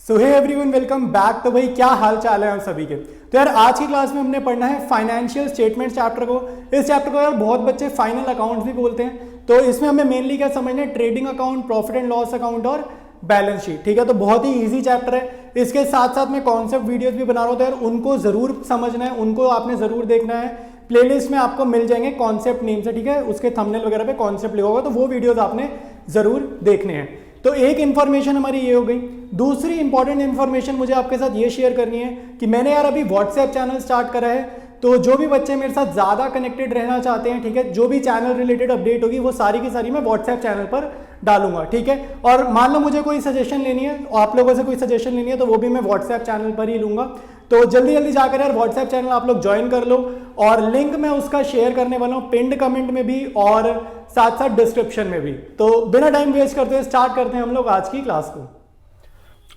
सो hey everyone, welcome back. तो भाई क्या हाल चाल है हम सभी के। तो यार आज की क्लास में हमने पढ़ना है फाइनेंशियल स्टेटमेंट चैप्टर को। इस चैप्टर को यार बहुत बच्चे फाइनल अकाउंट्स भी बोलते हैं। तो इसमें हमें मेनली क्या समझना है, trading account, profit and loss account और बैलेंस शीट। ठीक है, तो बहुत ही ईजी चैप्टर है। इसके साथ साथ मैं कॉन्सेप्ट वीडियोस भी बना रहा हूँ, तो यार उनको जरूर समझना है, उनको आपने जरूर देखना है। प्लेलिस्ट में आपको मिल जाएंगे कॉन्सेप्ट नेम से, ठीक है, उसके थंबनेल वगैरह पे कॉन्सेप्ट लिखा होगा, तो वो वीडियोस आपने जरूर देखने हैं। तो एक इन्फॉर्मेशन हमारी ये हो गई। दूसरी इंपॉर्टेंट इन्फॉर्मेशन मुझे आपके साथ ये शेयर करनी है कि मैंने यार अभी व्हाट्सएप चैनल स्टार्ट करा है। तो जो भी बच्चे मेरे साथ ज़्यादा कनेक्टेड रहना चाहते हैं, ठीक है, जो भी चैनल रिलेटेड अपडेट होगी वो सारी की सारी मैं व्हाट्सएप चैनल पर डालूंगा। ठीक है, और मान लो मुझे कोई सजेशन लेनी है, आप लोगों से कोई सजेशन लेनी है, तो वो भी मैं व्हाट्सएप चैनल पर ही लूंगा। तो जल्दी जल्दी जाकर यार व्हाट्सएप चैनल आप लोग ज्वाइन कर लो, और लिंक मैं उसका शेयर करने वाला हूँ पिंड कमेंट में भी और साथ साथ डिस्क्रिप्शन में भी। तो बिना टाइम वेस्ट करते हुए स्टार्ट करते हैं हम लोग आज की क्लास को।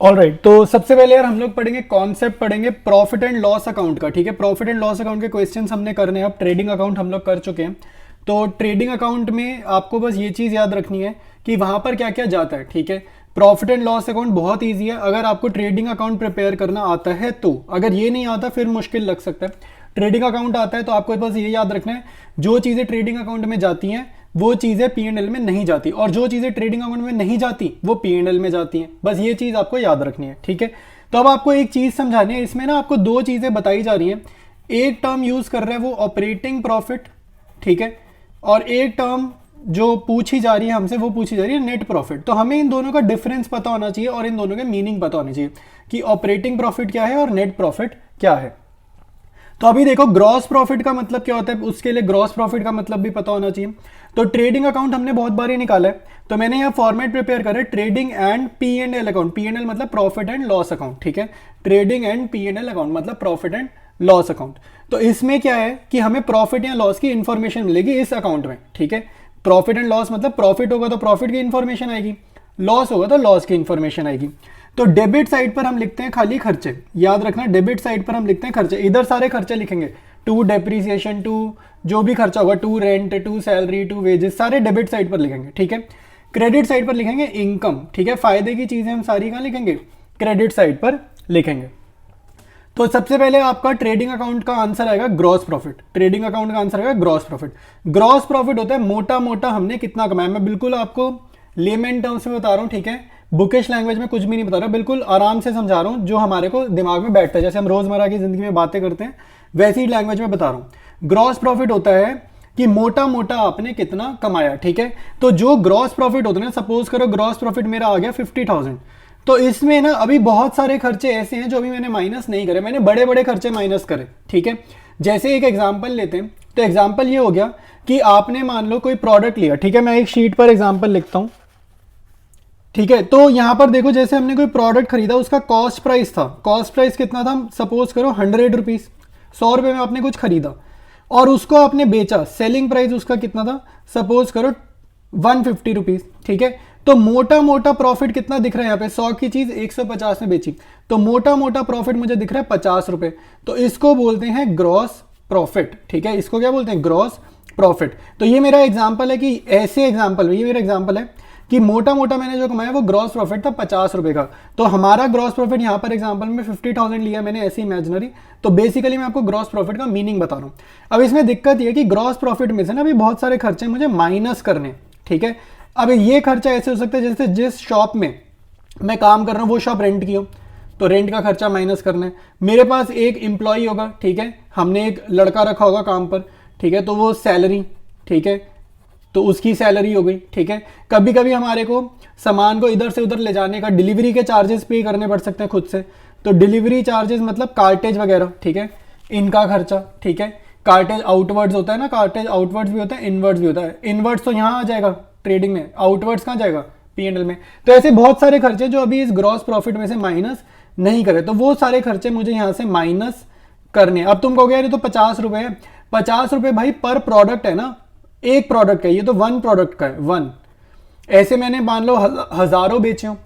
ऑलराइट, तो सबसे पहले यार हम लोग पढ़ेंगे कॉन्सेप्ट, पढ़ेंगे प्रॉफिट एंड लॉस अकाउंट का। ठीक है, प्रॉफिट एंड लॉस अकाउंट के क्वेश्चंस हमने करने हैं। अब ट्रेडिंग अकाउंट हम लोग कर चुके हैं। तो ट्रेडिंग अकाउंट में आपको बस ये चीज़ याद रखनी है कि वहाँ पर क्या क्या जाता है। ठीक है, प्रॉफिट एंड लॉस अकाउंट बहुत ईजी है अगर आपको ट्रेडिंग अकाउंट प्रिपेयर करना आता है तो। अगर ये नहीं आता फिर मुश्किल लग सकता है। ट्रेडिंग अकाउंट आता है तो आपको बस ये याद रखना है, जो चीज़ें ट्रेडिंग अकाउंट में जाती हैं वो चीज़ें P&L में नहीं जाती, और जो चीज़ें ट्रेडिंग अकाउंट में नहीं जाती वो P&L में जाती हैं। बस ये चीज़ आपको याद रखनी है। ठीक है, तो अब आपको एक चीज़ समझानी है। इसमें ना आपको दो चीज़ें बताई जा रही हैं। एक टर्म यूज़ कर रहे हैं वो ऑपरेटिंग प्रॉफिट, ठीक है, और एक टर्म जो पूछी जा रही है हमसे वो पूछी जा रही है नेट प्रॉफिट। तो हमें इन दोनों का डिफरेंस पता होना चाहिए और इन दोनों के मीनिंग पता होनी चाहिए कि ऑपरेटिंग प्रॉफिट क्या है और नेट प्रॉफिट क्या है। तो अभी देखो, ग्रॉस प्रॉफिट का मतलब क्या होता है, उसके लिए ग्रॉस प्रॉफिट का मतलब भी पता होना चाहिए। तो ट्रेडिंग अकाउंट हमने बहुत बार ही निकाला है, तो मैंने यहाँ फॉर्मेट प्रिपेयर करा है trading and P&L account. P&L मतलब प्रॉफिट एंड लॉस अकाउंट। ठीक है, ट्रेडिंग एंड P&L अकाउंट मतलब प्रॉफिट एंड लॉस अकाउंट। तो इसमें क्या है कि हमें प्रॉफिट या लॉस की इंफॉर्मेशन मिलेगी इस अकाउंट में। ठीक है, प्रॉफिट एंड लॉस मतलब प्रॉफिट होगा तो प्रॉफिट की इंफॉर्मेशन आएगी, लॉस होगा तो लॉस की इंफॉर्मेशन आएगी। तो डेबिट साइड पर हम लिखते हैं खाली खर्चे। याद रखना, डेबिट साइड पर हम लिखते हैं खर्चे। इधर सारे खर्चे लिखेंगे, टू डेप्रीसिएशन, टू जो भी खर्चा होगा, to rent, to salary, to wages, सारे डेबिट साइड पर लिखेंगे। ठीक है, क्रेडिट साइड पर लिखेंगे इनकम। ठीक है, फायदे की चीजें हम सारी कहाँ लिखेंगे, क्रेडिट साइड पर लिखेंगे। तो सबसे पहले आपका ट्रेडिंग अकाउंट का आंसर आएगा ग्रॉस प्रॉफिट। ट्रेडिंग अकाउंट का आंसर आएगा ग्रॉस प्रॉफिट। ग्रॉस प्रॉफिट होता है मोटा मोटा हमने कितना कमाया। मैं बिल्कुल आपको लेमन टर्म्स में बता रहा हूँ, ठीक है, बुकिश लैंग्वेज में कुछ भी नहीं बता रहा, बिल्कुल आराम से समझा रहा हूँ, जो हमारे को दिमाग में बैठता है, जैसे हम रोजमर्रा की जिंदगी में बातें करते हैं वैसी लैंग्वेज में बता रहा हूँ। ग्रॉस प्रॉफिट होता है कि मोटा मोटा आपने कितना कमाया। ठीक है, तो जो ग्रॉस प्रॉफिट होता है ना, सपोज करो ग्रॉस प्रॉफिट मेरा आ गया 50,000, तो इसमें ना अभी बहुत सारे खर्चे ऐसे हैं जो अभी मैंने माइनस नहीं करे, मैंने बड़े बड़े खर्चे माइनस करे। ठीक है, जैसे एक एग्जांपल लेते हैं, तो एग्जांपल ये हो गया कि आपने मान लो कोई प्रोडक्ट लिया। ठीक है, मैं एक शीट पर एग्जांपल लिखता हूं। ठीक है, तो यहां पर देखो, जैसे हमने कोई प्रोडक्ट खरीदा, उसका कॉस्ट प्राइस था, कॉस्ट प्राइस कितना था, सपोज करो 100 रुपीज, 100 रुपये में आपने कुछ खरीदा और उसको आपने बेचा, सेलिंग प्राइस उसका कितना था, सपोज करो 150 रुपीज। ठीक है, तो मोटा मोटा प्रॉफिट कितना दिख रहा है यहाँ पे, 100 की चीज 150 में बेची, तो मोटा मोटा प्रॉफिट मुझे दिख रहा है 50 रुपए। तो इसको बोलते हैं ग्रॉस प्रॉफिट। ठीक है, इसको क्या बोलते हैं, ग्रॉस प्रॉफिट। तो ये मेरा एग्जांपल है कि ऐसे एग्जांपल में, ये मेरा एग्जांपल है कि मोटा मोटा मैंने जो कमाया वो ग्रॉस प्रॉफिट था 50 रुपए का। तो हमारा ग्रॉस प्रॉफिट यहाँ पर एग्जांपल में 50,000 लिया मैंने ऐसे इमेजिनरी। तो बेसिकली मैं आपको ग्रॉस प्रॉफिट का मीनिंग बता रहा हूँ। अब इसमें दिक्कत ये कि ग्रॉस प्रॉफिट में से ना अभी बहुत सारे खर्चे मुझे माइनस करने। ठीक है, अब ये खर्चा ऐसे हो सकता है जैसे जिस शॉप में मैं काम कर रहा हूँ वो शॉप रेंट की हो, तो रेंट का खर्चा माइनस करना है। मेरे पास एक एम्प्लॉय होगा, ठीक है, हमने एक लड़का रखा होगा काम पर, ठीक है, तो वो सैलरी, ठीक है, तो उसकी सैलरी हो गई। ठीक है, कभी कभी हमारे को सामान को इधर से उधर ले जाने का डिलीवरी के चार्जेस पे करने पड़ सकते हैं खुद से, तो डिलीवरी चार्जेस मतलब कार्टेज वगैरह, ठीक है, इनका खर्चा। ठीक है, कार्टेज आउटवर्ड्स होता है ना, कार्टेज आउटवर्ड्स भी होता है, इनवर्ड्स भी होता है। इनवर्ड्स तो यहाँ आ जाएगा ट्रेडिंग में, आउटवर्ड्स कहाँ जाएगा, P&L में। तो ऐसे बहुत सारे खर्चे जो अभी इस ग्रॉस प्रॉफिट में से माइनस नहीं करे, तो वो सारे खर्चे मुझे यहाँ से माइनस करने। अब तुम कहोगे यार ये तो 50 रुपए है, 50 रुपए भाई पर प्रोडक्ट है ना, एक प्रोडक्ट है, ये तो वन प्रोडक्ट का है, वन। ऐसे मैंने मान लो हजारों बेचे हो,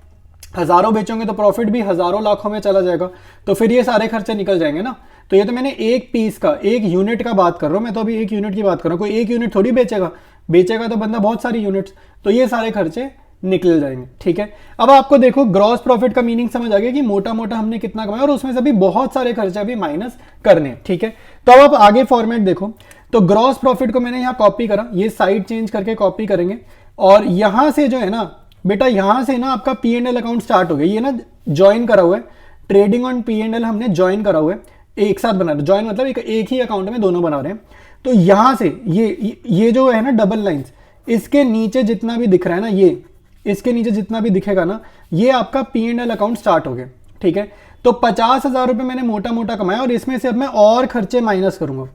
हजारों बेचोगे तो प्रॉफिट भी हजारों लाखों में चला जाएगा, तो फिर ये सारे खर्चे निकल जाएंगे ना। तो ये तो मैंने एक पीस का, एक यूनिट का बात कर रहा हूं, मैं तो अभी एक यूनिट की बात कर रहा हूं, कोई एक यूनिट थोड़ी बेचेगा, बेचेगा तो बंदा बहुत सारी यूनिट्स, तो ये सारे खर्चे निकल जाएंगे। ठीक है, अब आपको देखो ग्रॉस प्रॉफिट का मीनिंग समझ आ गया कि मोटा मोटा हमने कितना कमाया और उसमें से भी बहुत सारे खर्चा भी माइनस करने हैं। ठीक है, तो अब आप आगे फॉर्मेट देखो, तो ग्रॉस प्रॉफिट को मैंने यहाँ कॉपी करा, ये साइड चेंज करके कॉपी करेंगे और यहां से जो है ना बेटा, यहां से ना आपका P&L अकाउंट स्टार्ट हो गया, ये ना ज्वाइन करा हुआ है, ट्रेडिंग ऑन P&L हमने ज्वाइन करा हुआ है, एक साथ बना रहे, ज्वाइन मतलब एक ही अकाउंट में दोनों बना रहे हैं। तो यहां से ये जो है ना डबल लाइंस, इसके नीचे जितना भी दिख रहा है ना, ये इसके नीचे जितना भी दिखेगा ना, ये आपका P&L अकाउंट स्टार्ट हो गया। ठीक है, तो 50,000 रुपए मैंने मोटा मोटा कमाया और इसमें से अब मैं और खर्चे माइनस करूंगा,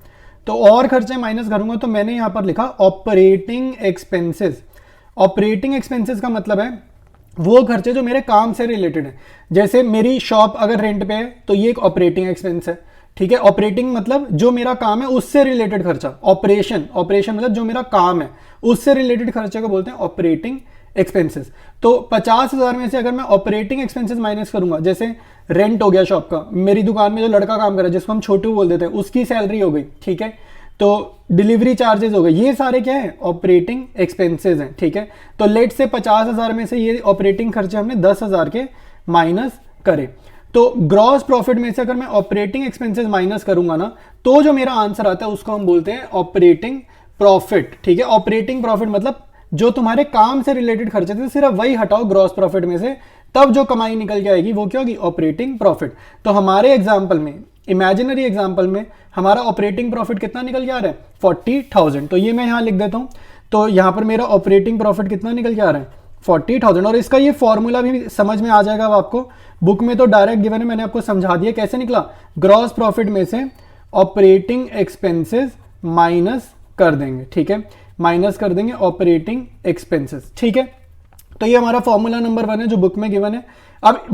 तो और खर्चे माइनस करूंगा तो मैंने यहां पर लिखा ऑपरेटिंग एक्सपेंसेस। ऑपरेटिंग एक्सपेंसेस का मतलब है वो खर्चे जो मेरे काम से रिलेटेड है, जैसे मेरी शॉप अगर रेंट पे है तो ये एक ऑपरेटिंग एक्सपेंस है। ठीक है, ऑपरेटिंग मतलब जो मेरा काम है उससे रिलेटेड खर्चा, ऑपरेशन मतलब जो मेरा काम है उससे रिलेटेड खर्चे को बोलते हैं ऑपरेटिंग एक्सपेंसेस। तो 50,000 में से अगर मैं ऑपरेटिंग एक्सपेंसेस माइनस करूंगा, जैसे रेंट हो गया शॉप का, मेरी दुकान में जो लड़का काम कर रहा है जिसको हम छोटू बोल देते हैं उसकी सैलरी हो गई। ठीक है, तो डिलीवरी चार्जेस हो गए, ये सारे क्या है ऑपरेटिंग एक्सपेंसेस हैं। ठीक है, तो लेट से 50,000 में से ये ऑपरेटिंग खर्चे हमने 10,000 के माइनस करे, तो ग्रॉस प्रॉफिट में से अगर मैं ऑपरेटिंग एक्सपेंसेस माइनस करूंगा ना, तो जो मेरा आंसर आता है उसको हम बोलते हैं ऑपरेटिंग प्रॉफिट। ठीक है, ऑपरेटिंग प्रॉफिट मतलब जो तुम्हारे काम से रिलेटेड खर्चे थे सिर्फ वही हटाओ ग्रॉस प्रॉफिट में से, तब जो कमाई निकल के आएगी वो क्या होगी, ऑपरेटिंग प्रॉफिट। तो हमारे एग्जाम्पल में, इमेजिनरी एग्जाम्पल में हमारा ऑपरेटिंग प्रॉफिट कितना निकल के आ रहा है 40,000, तो ये मैं यहां लिख देता हूं। तो यहां पर मेरा ऑपरेटिंग प्रॉफिट कितना निकल के आ रहा है 40,000, और इसका ये फॉर्मूला भी समझ में आ जाएगा अब आपको, बुक में तो डायरेक्ट गिवन है, मैंने आपको समझा दिया कैसे निकला। ग्रॉस प्रॉफिट में से ऑपरेटिंग एक्सपेंसेस माइनस कर देंगे। ठीक है, माइनस कर देंगे ऑपरेटिंग एक्सपेंसेस। ठीक है, तो ये हमारा फॉर्मूला नंबर 1 है जो बुक में गिवन है। अब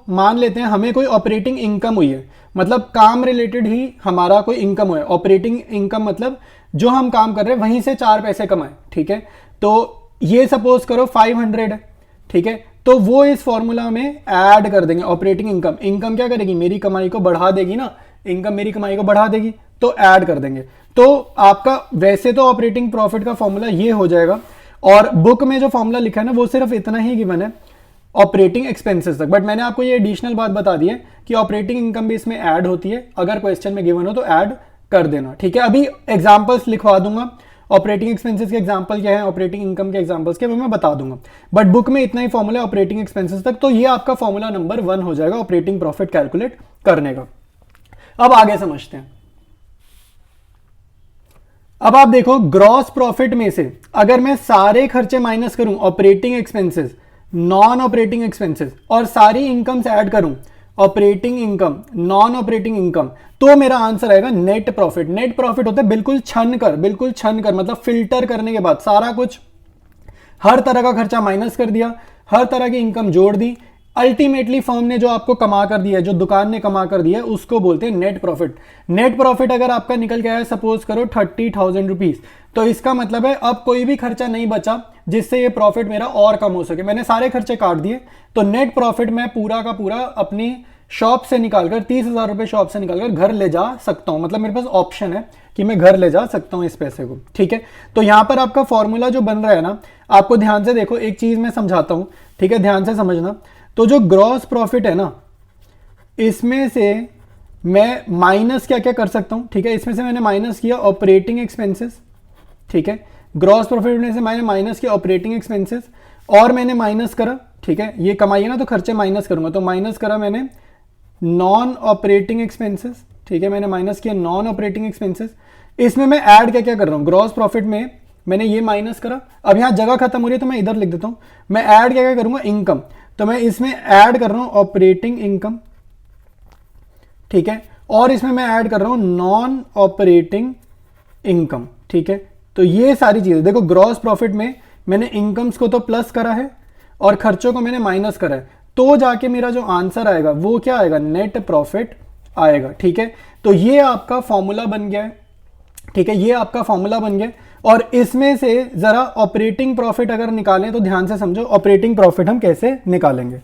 मान लेते हैं हमें कोई ऑपरेटिंग इनकम हुई है, मतलब काम रिलेटेड ही हमारा कोई इनकम हुआ है। ऑपरेटिंग इनकम मतलब जो हम काम कर रहे हैं वहीं से 4 पैसे कमाए। ठीक है, तो ये सपोज करो 500 है। ठीक है, तो वो इस फॉर्मूला में ऐड कर देंगे ऑपरेटिंग इनकम। इनकम क्या करेगी, मेरी कमाई को बढ़ा देगी ना, इनकम मेरी कमाई को बढ़ा देगी, तो ऐड कर देंगे। तो आपका वैसे तो ऑपरेटिंग प्रॉफिट का फॉर्मूला ये हो जाएगा, और बुक में जो फॉर्मूला लिखा है ना वो सिर्फ इतना ही गिवन है ऑपरेटिंग एक्सपेंसेस तक, बट मैंने आपको ये एडिशनल बात बता दी है कि ऑपरेटिंग इनकम भी इसमें ऐड होती है, अगर क्वेश्चन में गिवन हो तो ऐड कर देना। ठीक है, अभी एग्जांपल्स लिखवा दूंगा, ऑपरेटिंग एक्सपेंसेस के एग्जांपल क्या है, ऑपरेटिंग इनकम के एग्जांपल्स क्या मैं बता दूंगा, बट बुक में इतना ही फॉर्मूला है ऑपरेटिंग एक्सपेंसेस तक। तो ये आपका फॉर्मूला नंबर 1 हो जाएगा ऑपरेटिंग प्रॉफिट कैलकुलेट करने का। अब आगे समझते हैं। अब आप देखो ग्रॉस प्रॉफिट में से अगर मैं सारे खर्चे माइनस करूं, operating expenses, non operating expenses, और सारी इनकम्स ऐड करूं, operating income, non operating income, तो मेरा आंसर आएगा नेट प्रॉफिट। नेट प्रॉफिट होता है बिल्कुल छन कर मतलब फिल्टर करने के बाद सारा कुछ, हर तरह का खर्चा माइनस कर दिया, हर तरह की इनकम जोड़ दी, अल्टीमेटली फर्म ने जो आपको कमा कर दिया है, जो दुकान ने कमा कर दिया है, उसको बोलते हैं नेट प्रॉफिट। नेट प्रॉफिट अगर आपका निकल के आया सपोज करो 30,000 रुपीज, तो इसका मतलब है अब कोई भी खर्चा नहीं बचा जिससे ये प्रॉफिट मेरा और कम हो सके, मैंने सारे खर्चे काट दिए, तो नेट प्रॉफिट मैं पूरा का पूरा अपनी शॉप से निकालकर 30,000 रुपए शॉप से निकालकर घर ले जा सकता हूं, मतलब मेरे पास ऑप्शन है कि मैं घर ले जा सकता हूं इस पैसे को। ठीक है, तो यहां पर आपका फॉर्मूला जो बन रहा है ना, आपको ध्यान से देखो, एक चीज मैं समझाता हूं, ठीक है, ध्यान से समझना। तो जो ग्रॉस प्रॉफिट है ना, इसमें से मैं माइनस क्या क्या कर सकता हूं, ठीक है, इसमें से मैंने माइनस किया ऑपरेटिंग एक्सपेंसेस। ठीक है, ग्रॉस प्रॉफिट में से मैंने माइनस किया ऑपरेटिंग एक्सपेंसेस, और मैंने माइनस करा, ठीक है, ये कमाई है ना तो खर्चे माइनस करूंगा, तो माइनस करा मैंने नॉन ऑपरेटिंग एक्सपेंसेस। ठीक है, मैंने माइनस किया नॉन ऑपरेटिंग एक्सपेंसेस। इसमें मैं ऐड क्या क्या कर रहा हूं, ग्रॉस प्रॉफिट में मैंने ये माइनस करा, अब यहां जगह खत्म हो रही है तो मैं इधर लिख देता हूं, मैं ऐड क्या क्या करूंगा, इनकम, तो मैं इसमें ऐड कर रहा हूं ऑपरेटिंग इनकम। ठीक है, और इसमें मैं ऐड कर रहा हूं नॉन ऑपरेटिंग इनकम। ठीक है, तो ये सारी चीजें देखो, ग्रॉस प्रॉफिट में मैंने इनकम्स को तो प्लस करा है और खर्चों को मैंने माइनस करा है, तो जाके मेरा जो आंसर आएगा वो क्या आएगा, नेट प्रॉफिट आएगा। ठीक है, तो ये आपका फॉर्मूला बन गया है। ठीक है, ये आपका फॉर्मूला बन गया, और इसमें से जरा ऑपरेटिंग प्रॉफिट अगर निकालें तो ध्यान से समझो ऑपरेटिंग प्रॉफिट हम कैसे निकालेंगे।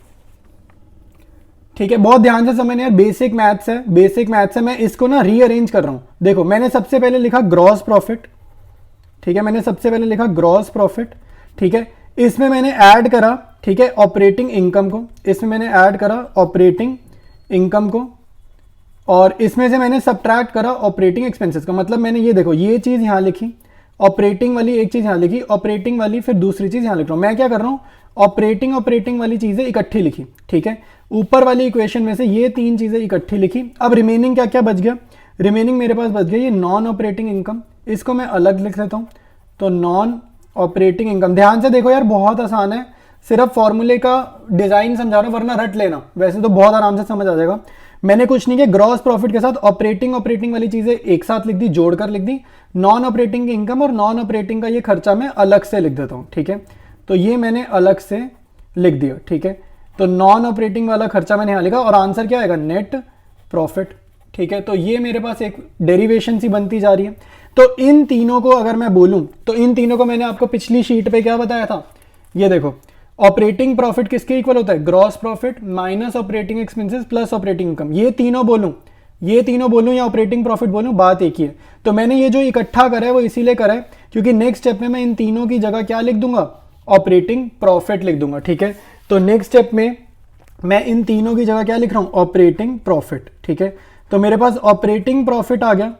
ठीक है, बहुत ध्यान से समझना यार, बेसिक मैथ्स है, बेसिक मैथ्स है। मैं इसको ना रीअरेंज कर रहा हूं, देखो मैंने सबसे पहले लिखा ग्रॉस प्रॉफिट। ठीक है, मैंने सबसे पहले लिखा ग्रॉस प्रॉफिट। ठीक है, इसमें मैंने ऐड करा, ठीक है, ऑपरेटिंग इनकम को, इसमें मैंने ऐड करा ऑपरेटिंग इनकम को, और इसमें से मैंने सब्ट्रैक्ट करा ऑपरेटिंग एक्सपेंसेस का। मतलब मैंने ये देखो ये चीज़ यहाँ लिखी, ऑपरेटिंग वाली एक चीज़ यहाँ लिखी, ऑपरेटिंग वाली फिर दूसरी चीज़ यहाँ लिख रहा हूँ। मैं क्या कर रहा हूँ, ऑपरेटिंग वाली चीज़ें इकट्ठी लिखी, ठीक है, ऊपर वाली इक्वेशन में से ये 3 चीज़ें इकट्ठी लिखी। अब रिमेनिंग क्या क्या बच गया, रिमेनिंग मेरे पास बच गया ये नॉन ऑपरेटिंग इनकम, इसको मैं अलग लिख लेता हूँ। तो नॉन ऑपरेटिंग इनकम, ध्यान से देखो यार बहुत आसान है, सिर्फ फॉर्मूले का डिजाइन समझा रहा हूं, वरना रट लेना, वैसे तो बहुत आराम से समझ आ जाएगा। मैंने कुछ नहीं किया, ग्रॉस प्रॉफिट के साथ ऑपरेटिंग वाली चीजें एक साथ लिख दी, जोड़कर लिख दी। नॉन ऑपरेटिंग इनकम और नॉन ऑपरेटिंग का ये खर्चा मैं अलग से लिख देता हूं, ठीक है। तो ये मैंने अलग से लिख दिया, ठीक है। तो नॉन ऑपरेटिंग वाला खर्चा मैंने यहाँ लिखा और आंसर क्या आएगा, नेट प्रॉफिट, ठीक है। तो ये मेरे पास एक डेरिवेशन सी बनती जा रही है। तो इन तीनों को अगर मैं बोलूं तो इन तीनों को मैंने आपको पिछली शीट पे क्या बताया था, ये देखो ऑपरेटिंग प्रॉफिट किसके इक्वल होता है, gross profit minus operating expenses plus operating income. ये तीनों बोलूं या ऑपरेटिंग प्रॉफिट बोलूं, बात एक ही है। तो मैंने ये जो इकट्ठा करा है वो इसीलिए करा है क्योंकि नेक्स्ट स्टेप में मैं इन तीनों की जगह क्या लिख दूंगा, ऑपरेटिंग प्रॉफिट लिख दूंगा, ठीक है। तो नेक्स्ट स्टेप में मैं इन तीनों की जगह क्या लिख रहा हूं, ऑपरेटिंग प्रॉफिट, ठीक है। तो मेरे पास ऑपरेटिंग प्रॉफिट आ गया,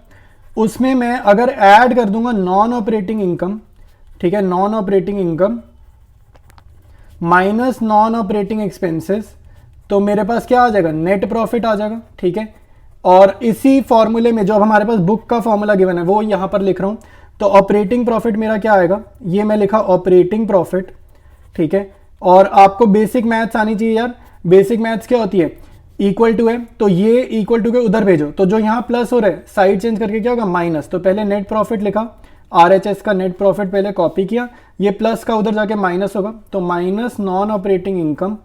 उसमें मैं अगर ऐड कर दूंगा नॉन ऑपरेटिंग इनकम, ठीक है, non operating income minus non operating expenses, तो मेरे पास क्या आ जाएगा, नेट प्रॉफिट आ जाएगा, ठीक है। और इसी फॉर्मूले में जो अब हमारे पास बुक का फॉर्मूला गिवन है वो यहां पर लिख रहा हूं। तो ऑपरेटिंग प्रॉफिट मेरा क्या आएगा, ये मैं लिखा ऑपरेटिंग प्रॉफिट, ठीक है। और आपको बेसिक मैथ्स आनी चाहिए यार, बेसिक मैथ्स क्या होती है, इक्वल टू है तो ये इक्वल टू के उधर भेजो, तो जो यहाँ प्लस हो रहा है साइड चेंज करके क्या होगा, माइनस। तो पहले नेट प्रॉफिट लिखा, आरएचएस का नेट प्रॉफिट पहले कॉपी किया, ये प्लस का उधर जाके माइनस होगा, तो माइनस नॉन ऑपरेटिंग इनकम,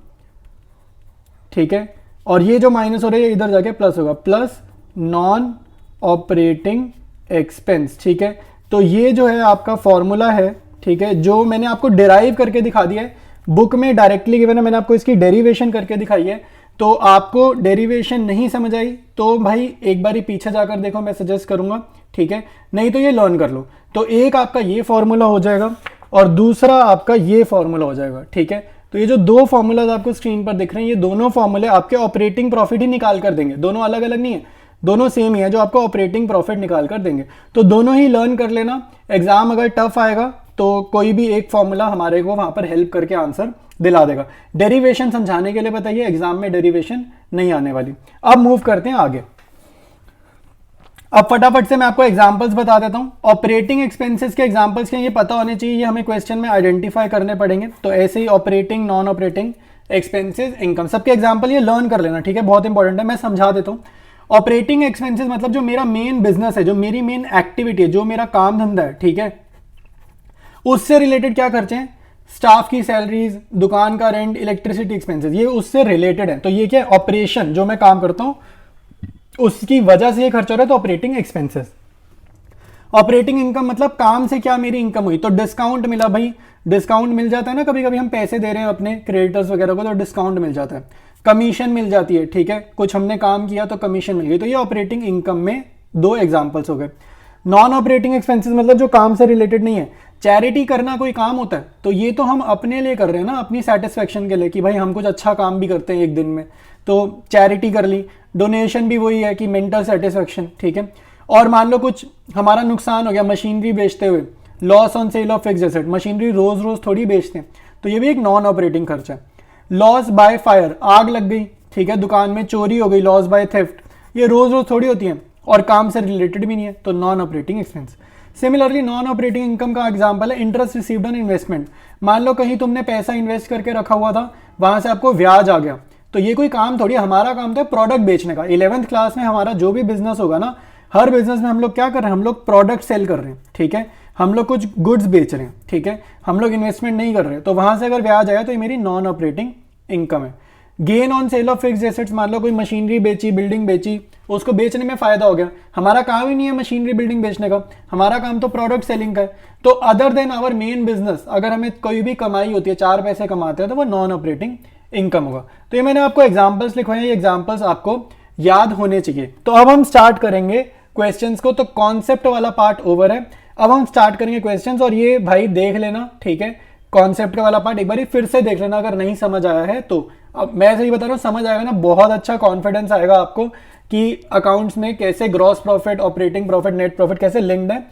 ठीक है। और ये जो माइनस हो रहा है इधर जाके प्लस होगा, प्लस नॉन ऑपरेटिंग एक्सपेंस, ठीक है। तो ये जो है आपका फॉर्मूला है, ठीक है, जो मैंने आपको डिराइव करके दिखा दिया है, बुक में डायरेक्टली गिवन है, मैंने आपको इसकी डेरिवेशन करके दिखाई है। तो आपको डेरिवेशन नहीं समझ आई तो भाई एक बार ही पीछे जाकर देखो, मैं सजेस्ट करूंगा, ठीक है, नहीं तो ये लर्न कर लो। तो एक आपका ये फॉर्मूला हो जाएगा और दूसरा आपका ये फॉर्मूला हो जाएगा, ठीक है। तो ये जो दो फॉर्मूलाज आपको स्क्रीन पर दिख रहे हैं, ये दोनों फॉर्मूले आपके ऑपरेटिंग प्रॉफिट ही निकाल कर देंगे, दोनों अलग अलग नहीं है, दोनों सेम ही है, जो आपको ऑपरेटिंग प्रॉफिट निकाल कर देंगे। तो दोनों ही लर्न कर लेना, एग्जाम अगर टफ आएगा तो कोई भी एक फॉर्मूला हमारे को वहां पर हेल्प करके आंसर दिला देगा। डेरिवेशन समझाने के लिए बताइए, एग्जाम में डेरिवेशन नहीं आने वाली। अब मूव करते हैं आगे। अब फटाफट से मैं आपको एग्जांपल्स बता देता हूं। ऑपरेटिंग एक्सपेंसेस के एग्जांपल्स क्या ये पता होने चाहिए, ये हमें क्वेश्चन में आइडेंटिफाई करने पड़ेंगे। तो ऐसे ही operating, non operating expenses, income, सबके एग्जांपल ये लर्न कर लेना, ठीक है, बहुत इंपॉर्टेंट है। मैं समझा देता हूं। ऑपरेटिंग एक्सपेंसेस मतलब जो मेरा मेन बिजनेस है, जो मेरी मेन एक्टिविटी है, जो मेरा काम धंधा है, ठीक है, उससे रिलेटेड क्या खर्चे हैं, स्टाफ की सैलरीज, दुकान का रेंट, इलेक्ट्रिसिटी एक्सपेंसेस, ये उससे रिलेटेड है। तो ये क्या है, ऑपरेशन, जो मैं काम करता हूं उसकी वजह से ये खर्च हो रहा है, तो ऑपरेटिंग एक्सपेंसेस। ऑपरेटिंग इनकम मतलब काम से क्या मेरी इनकम हुई, तो डिस्काउंट मिला भाई, डिस्काउंट मिल जाता है ना, कभी कभी हम पैसे दे रहे हैं अपने क्रेडिटर्स वगैरह को तो डिस्काउंट मिल जाता है, कमीशन मिल जाती है, ठीक है, कुछ हमने काम किया तो कमीशन मिल गई। तो ये ऑपरेटिंग इनकम में दो एग्जाम्पल्स हो गए। नॉन ऑपरेटिंग एक्सपेंसेस मतलब जो काम से रिलेटेड नहीं है, चैरिटी करना कोई काम होता है तो ये तो हम अपने लिए कर रहे हैं ना, अपनी सेटिस्फेक्शन के लिए कि भाई हम कुछ अच्छा काम भी करते हैं एक दिन में, तो चैरिटी कर ली। डोनेशन भी वही है कि मेंटल सेटिस्फेक्शन, ठीक है। और मान लो कुछ हमारा नुकसान हो गया मशीनरी बेचते हुए, loss on sale of fixed asset, machinery रोज रोज थोड़ी बेचते हैं, तो ये भी एक नॉन ऑपरेटिंग खर्चा है। लॉस बाय फायर, आग लग गई, ठीक है, दुकान में चोरी हो गई, लॉस बाय थेफ्ट, ये रोज रोज थोड़ी होती है और काम से रिलेटेड भी नहीं है, तो non operating expense. Similarly non operating income का एग्जांपल है इंटरेस्ट रिसीव्ड ऑन इन्वेस्टमेंट। मान लो कहीं तुमने पैसा इन्वेस्ट करके रखा हुआ था, वहां से आपको ब्याज आ गया, तो ये कोई काम थोड़ी, हमारा काम तो प्रोडक्ट बेचने का। 11th क्लास में हमारा जो भी बिजनेस होगा ना, हर बिजनेस में हम लोग क्या कर रहे हैं, हम लोग प्रोडक्ट सेल कर रहे हैं, ठीक है, हम लोग कुछ गुड्स बेच रहे हैं, ठीक है, हम लोग इन्वेस्टमेंट नहीं कर रहे, तो वहां से अगर ब्याज आया तो ये मेरी नॉन ऑपरेटिंग इनकम है। Gain on sale of fixed assets, मान लो कोई मशीनरी बेची, बिल्डिंग बेची, उसको बेचने में फायदा हो गया, हमारा काम ही नहीं है मशीनरी बिल्डिंग बेचने का, हमारा काम तो प्रोडक्ट सेलिंग का है। तो other than our main business अगर हमें कोई भी कमाई होती है, 4 पैसे कमाते हैं, तो वो नॉन ऑपरेटिंग इनकम होगा। तो ये मैंने आपको एग्जांपल्स लिखवाए हैं, ये एग्जांपल्स आपको याद होने चाहिए। तो अब हम स्टार्ट करेंगे क्वेश्चंस को। तो कॉन्सेप्ट वाला पार्ट ओवर है, अब हम स्टार्ट करेंगे क्वेश्चंस, और ये भाई देख लेना, ठीक है, कॉन्सेप्ट का वाला पार्ट एक बार फिर से देख लेना अगर नहीं समझ आया है तो। अब मैं सही बता रहा हूँ, समझ आएगा ना, बहुत अच्छा कॉन्फिडेंस आएगा आपको कि अकाउंट्स में कैसे gross profit, operating profit, net profit कैसे लिंक्ड है